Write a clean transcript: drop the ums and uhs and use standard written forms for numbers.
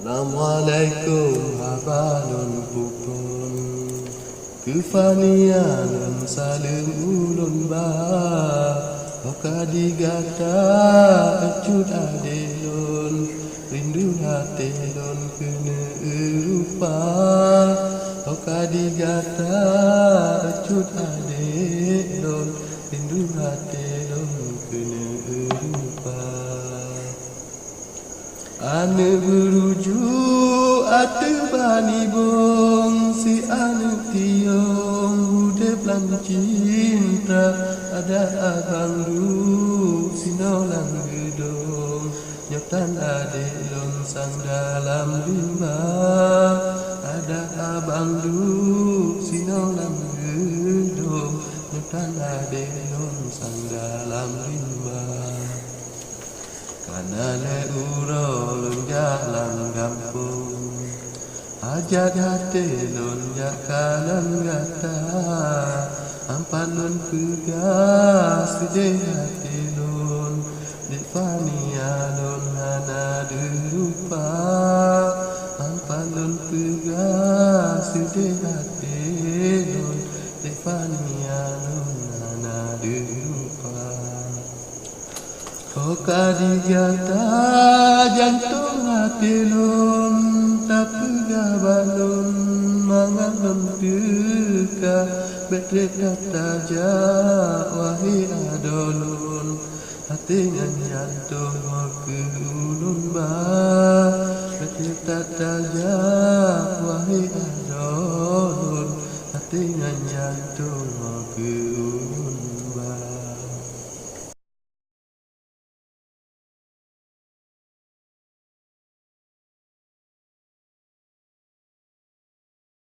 Assalamualaikum abalun pupun Kefanian salim ulun ba Oka digata ecut adelun Rindu hati lun kena erupa Oka digata ecut adelun Rindu hati lun kena erupa Ane berujuk ate bani bong si ane tiong bude plan cinta ada abang du si nolang gedong nyotan ade lon sang dalam rimba ada abang du si nolang gedong nyotan ade lon sang dalam rimba Karena leuro lun jalan kampung Ajak hati lun jak kanan gata Ampan lun pegas sedih hati lun Dek fania lun hana derupa Ampan lun pegas sedih hati lun Dek fania lun hana derupa Oka digata jantung hati lun tak pegawai lun mangan lun duka betrek kata jak wahai adolun hati ngan jantung ke ulun bah